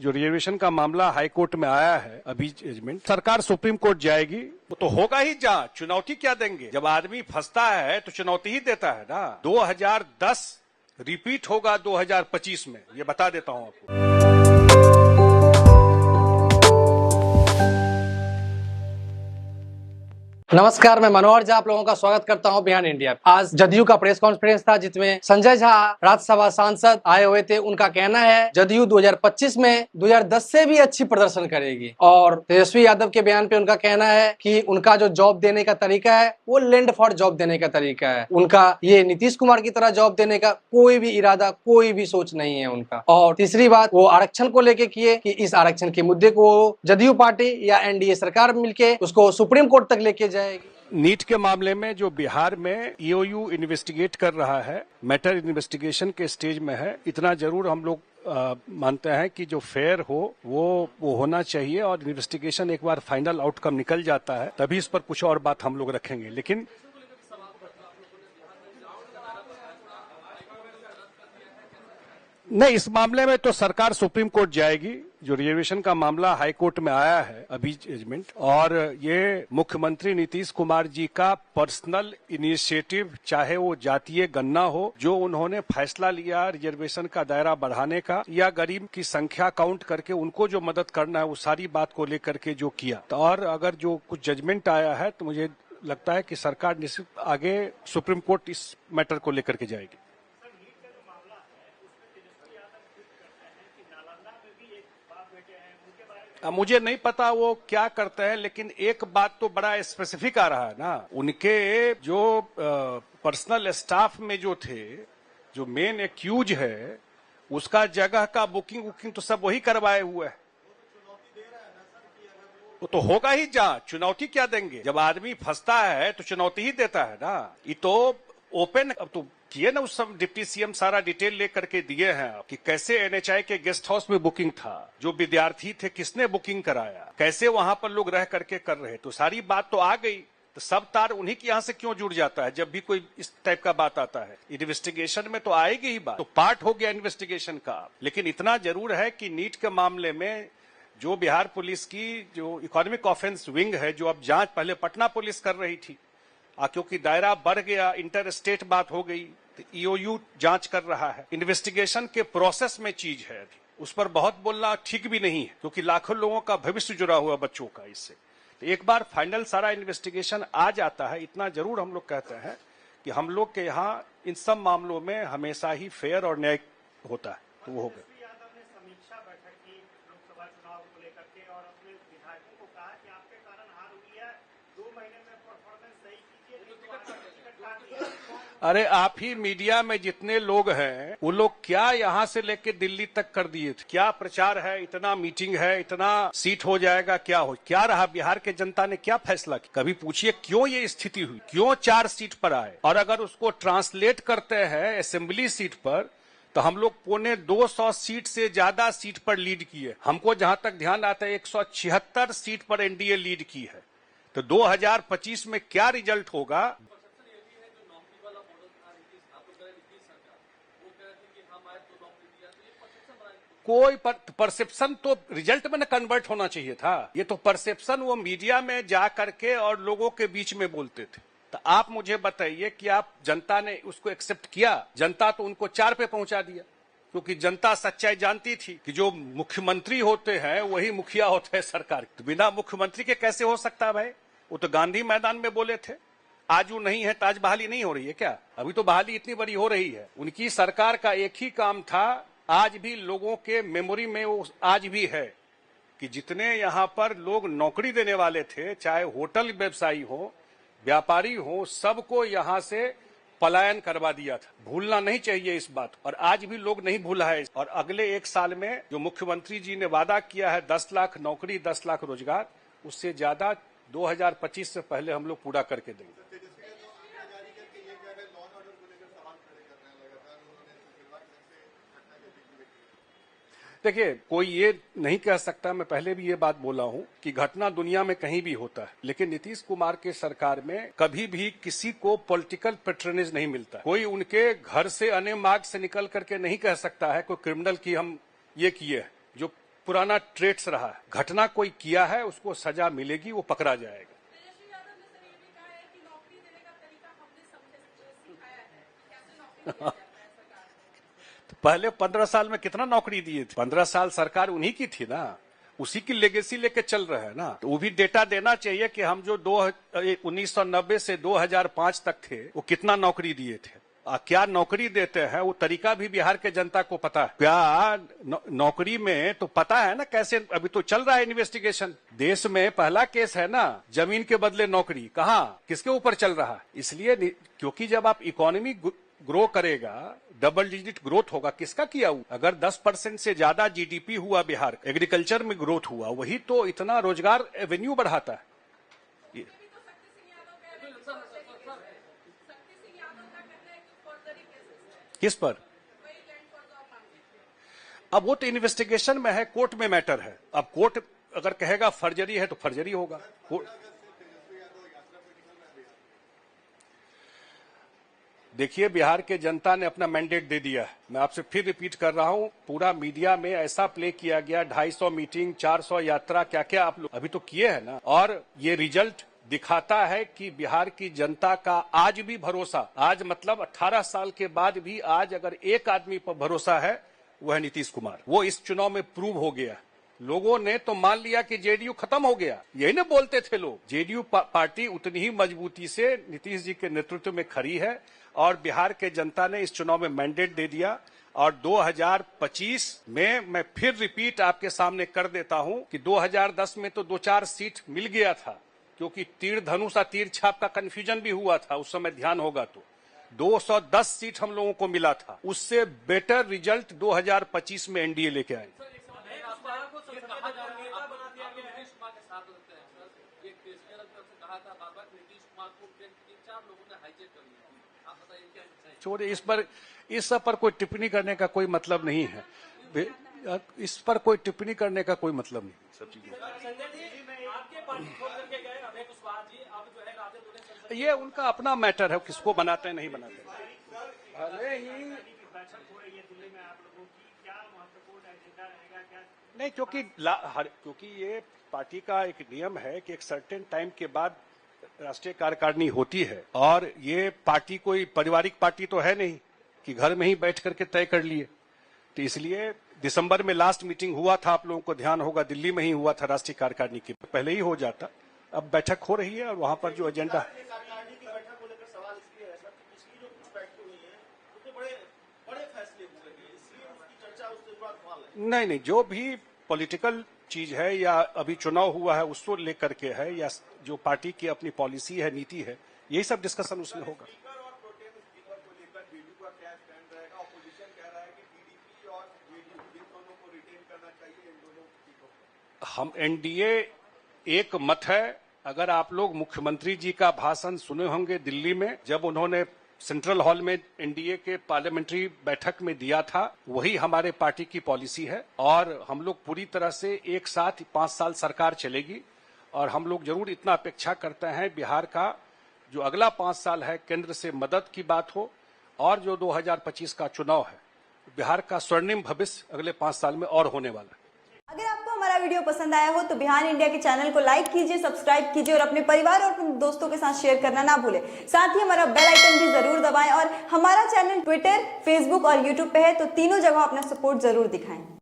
जो रिजर्वेशन का मामला हाई कोर्ट में आया है, अभी जजमेंट सरकार सुप्रीम कोर्ट जाएगी, तो होगा ही जांच। चुनौती क्या देंगे? जब आदमी फंसता है तो चुनौती ही देता है ना। 2010 रिपीट होगा 2025 में, ये बता देता हूं आपको। नमस्कार, मैं मनोहर झा आप लोगों का स्वागत करता हूं बिहान इंडिया। आज जदयू का प्रेस कॉन्फ्रेंस था जिसमें संजय झा राज्यसभा सांसद आए हुए थे। उनका कहना है जदयू 2025 में 2010 से भी अच्छी प्रदर्शन करेगी। और तेजस्वी यादव के बयान पे उनका कहना है कि उनका जो जॉब देने का तरीका है वो लैंड फॉर जॉब देने का तरीका है। उनका ये नीतीश कुमार की तरह जॉब देने का कोई भी इरादा, कोई भी सोच नहीं है उनका। और तीसरी बात वो आरक्षण को लेके किए कि इस आरक्षण के मुद्दे को जदयू पार्टी या एनडीए सरकार मिलके उसको सुप्रीम कोर्ट तक लेके जाएगी। नीट के मामले में जो बिहार में ईओयू इन्वेस्टिगेट कर रहा है, मैटर इन्वेस्टिगेशन के स्टेज में है। इतना जरूर हम लोग मानते हैं कि जो फेयर हो वो होना चाहिए, और इन्वेस्टिगेशन एक बार फाइनल आउटकम निकल जाता है तभी इस पर कुछ और बात हम लोग रखेंगे। लेकिन नहीं, इस मामले में तो सरकार सुप्रीम कोर्ट जाएगी। जो रिजर्वेशन का मामला हाई कोर्ट में आया है, अभी जजमेंट, और ये मुख्यमंत्री नीतीश कुमार जी का पर्सनल इनिशिएटिव, चाहे वो जातीय गणना हो, जो उन्होंने फैसला लिया रिजर्वेशन का दायरा बढ़ाने का, या गरीब की संख्या काउंट करके उनको जो मदद करना है, वो सारी बात को लेकर के जो किया। और अगर जो कुछ जजमेंट आया है तो मुझे लगता है कि सरकार निश्चित आगे सुप्रीम कोर्ट इस मैटर को लेकर के जाएगी। मुझे नहीं पता वो क्या करते हैं, लेकिन एक बात तो बड़ा स्पेसिफिक आ रहा है ना, उनके जो पर्सनल स्टाफ में जो थे, जो मेन एक्यूज है, उसका जगह का बुकिंग तो सब वही करवाए हुए है। वो तो होगा ही जांच। चुनौती क्या देंगे? जब आदमी फंसता है तो चुनौती ही देता है ना। ये तो ओपन, अब तो किए ना, उस सब डिप्टी सीएम सारा डिटेल लेकर के दिए हैं कि कैसे एनएचआई के गेस्ट हाउस में बुकिंग था, जो विद्यार्थी थे किसने बुकिंग कराया, कैसे वहां पर लोग रह करके कर रहे, तो सारी बात तो आ गई। तो सब तार उन्हीं के यहां से क्यों जुड़ जाता है जब भी कोई इस टाइप का बात आता है? इन्वेस्टिगेशन में तो आएगी ही बात, तो पार्ट हो गया इन्वेस्टिगेशन का। लेकिन इतना जरूर है कि नीट के मामले में जो बिहार पुलिस की जो इकोनॉमिक ऑफेंस विंग है, जो अब जांच पहले पटना पुलिस कर रही थी, क्योंकि दायरा बढ़ गया, इंटर स्टेट बात हो गई, तो ईओयू जांच कर रहा है। इन्वेस्टिगेशन के प्रोसेस में चीज है, उस पर बहुत बोलना ठीक भी नहीं है, क्योंकि लाखों लोगों का भविष्य जुड़ा हुआ बच्चों का इससे। तो एक बार फाइनल सारा इन्वेस्टिगेशन आ जाता है, इतना जरूर हम लोग कहते हैं कि हम लोग के यहाँ इन सब मामलों में हमेशा ही फेयर और न्याय होता है। तो वो हो गया। अरे आप ही मीडिया में जितने लोग हैं, वो लोग क्या यहाँ से लेके दिल्ली तक कर दिए थे? क्या प्रचार है, इतना मीटिंग है, इतना सीट हो जाएगा, क्या रहा? बिहार के जनता ने क्या फैसला किया? कभी पूछिए क्यों ये स्थिति हुई, क्यों 4 सीट पर आए? और अगर उसको ट्रांसलेट करते हैं असेंबली सीट पर, तो हम लोग 250 सीट से ज्यादा सीट पर लीड किए। हमको जहां तक ध्यान आता है 176 सीट पर एनडीए लीड की है। तो 2025 में क्या रिजल्ट होगा? कोई परसेप्शन तो रिजल्ट में न कन्वर्ट होना चाहिए था। ये तो परसेप्शन वो मीडिया में जा करके और लोगों के बीच में बोलते थे। तो आप मुझे बताइए कि आप जनता ने उसको एक्सेप्ट किया? जनता तो उनको 4 पे पहुंचा दिया, क्योंकि जनता सच्चाई जानती थी कि जो मुख्यमंत्री होते हैं वही मुखिया होते हैं सरकार। तो बिना मुख्यमंत्री के कैसे हो सकता भाई? वो तो गांधी मैदान में बोले थे। आज वो नहीं है, ताज बहाली नहीं हो रही है क्या? अभी तो बहाली इतनी बड़ी हो रही है। उनकी सरकार का एक ही काम था, आज भी लोगों के मेमोरी में वो आज भी है कि जितने यहाँ पर लोग नौकरी देने वाले थे, चाहे होटल व्यवसायी हो, व्यापारी हो, सबको यहाँ से पलायन करवा दिया था। भूलना नहीं चाहिए इस बात, और आज भी लोग नहीं भूला है। और अगले 1 साल में जो मुख्यमंत्री जी ने वादा किया है 10 लाख नौकरी, 10 लाख रोजगार, उससे ज्यादा 2025 से पहले हम लोग पूरा करके देंगे। देखिए, कोई ये नहीं कह सकता, मैं पहले भी ये बात बोला हूं कि घटना दुनिया में कहीं भी होता है, लेकिन नीतीश कुमार के सरकार में कभी भी किसी को पॉलिटिकल पैट्रोनेज नहीं मिलता। कोई उनके घर से अने मार्ग से निकल करके नहीं कह सकता है कोई क्रिमिनल की हम ये किए है। जो पुराना ट्रेट्स रहा है। घटना कोई किया है उसको सजा मिलेगी, वो पकड़ा जाएगा। तेजस्वी यादव ने सर ये भी कहा है कि नौकरी देने का तरीका हमने सिखाया है, कैसे नौकरी दिया जाता है सरकार को। तो पहले 15 साल में कितना नौकरी दिए थे? 15 साल सरकार उन्हीं की थी ना, उसी की लेगेसी लेके चल रहे हैं ना। तो वो भी डेटा देना चाहिए कि हम जो 1990 से 2005 तक थे वो कितना नौकरी दिए थे, क्या नौकरी देते हैं, वो तरीका भी बिहार के जनता को पता है। क्या नौकरी में तो पता है ना कैसे, अभी तो चल रहा है इन्वेस्टिगेशन। देश में पहला केस है ना, जमीन के बदले नौकरी, कहाँ किसके ऊपर चल रहा है। इसलिए क्योंकि जब आप इकोनॉमी ग्रो करेगा, डबल डिजिट ग्रोथ होगा, किसका किया हुआ? अगर 10% से ज्यादा जीडीपी हुआ बिहार, एग्रीकल्चर में ग्रोथ हुआ, वही तो इतना रोजगार एवेन्यू बढ़ाता है। किस पर? अब वो तो इन्वेस्टिगेशन में है, कोर्ट में मैटर है। अब कोर्ट अगर कहेगा फर्जरी है तो फर्जरी होगा। देखिए, बिहार के जनता ने अपना मैंडेट दे दिया है। मैं आपसे फिर रिपीट कर रहा हूं, पूरा मीडिया में ऐसा प्ले किया गया, 250 मीटिंग, 400 यात्रा, क्या क्या आप लोग अभी तो किए हैं ना। और ये रिजल्ट दिखाता है कि बिहार की जनता का आज भी भरोसा, आज मतलब 18 साल के बाद भी आज अगर एक आदमी पर भरोसा है वह है नीतीश कुमार। वो इस चुनाव में प्रूव हो गया। लोगों ने तो मान लिया कि जेडीयू खत्म हो गया, यही ना बोलते थे लोग। जेडीयू पार्टी उतनी ही मजबूती से नीतीश जी के नेतृत्व में खड़ी है और बिहार के जनता ने इस चुनाव में मैंडेट दे दिया। और 2025 में मैं फिर रिपीट आपके सामने कर देता हूं कि 2010 में तो 2-4 सीट मिल गया था, क्योंकि तीर धनुष और तीर छाप का कंफ्यूजन भी हुआ था उस समय, ध्यान होगा तो 210 सीट हम लोगों को मिला था। उससे बेटर रिजल्ट 2025 में एनडीए लेके आए। छोड़िए, इस सब पर कोई टिप्पणी करने का कोई मतलब नहीं है। इस पर कोई टिप्पणी करने का कोई मतलब नहीं सब चीजें। ये उनका अपना मैटर है, किसको बनाते हैं नहीं बनाते। भले ही नहीं, क्योंकि ये पार्टी का एक नियम है कि एक सर्टेन टाइम के बाद राष्ट्रीय कार्यकारिणी होती है। और ये पार्टी कोई पारिवारिक पार्टी तो है नहीं कि घर में ही बैठ करके तय कर लिए। तो इसलिए दिसंबर में लास्ट मीटिंग हुआ था, आप लोगों को ध्यान होगा, दिल्ली में ही हुआ था राष्ट्रीय कार्यकारिणी की, पहले ही हो जाता। अब बैठक हो रही है और वहां पर जो एजेंडा नहीं, जो भी पॉलिटिकल चीज है या अभी चुनाव हुआ है उसको लेकर के है, या जो पार्टी की अपनी पॉलिसी है, नीति है, यही सब डिस्कशन उसमें होगा। हम एनडीए एक मत है। अगर आप लोग मुख्यमंत्री जी का भाषण सुने होंगे दिल्ली में, जब उन्होंने सेंट्रल हॉल में एनडीए के पार्लियामेंट्री बैठक में दिया था, वही हमारे पार्टी की पॉलिसी है। और हम लोग पूरी तरह से एक साथ 5 साल सरकार चलेगी। और हम लोग जरूर इतना अपेक्षा करते हैं बिहार का जो अगला 5 साल है, केंद्र से मदद की बात हो, और जो 2025 का चुनाव है, बिहार का स्वर्णिम भविष्य अगले 5 साल में और होने वाला है। अगर आपको हमारा वीडियो पसंद आया हो तो बिहान इंडिया के चैनल को लाइक कीजिए, सब्सक्राइब कीजिए और अपने परिवार और अपने दोस्तों के साथ शेयर करना ना भूलें। साथ ही हमारा बेल आइकन भी जरूर दबाएं और हमारा चैनल ट्विटर, फेसबुक और यूट्यूब पे है, तो तीनों जगह अपना सपोर्ट जरूर दिखाएं।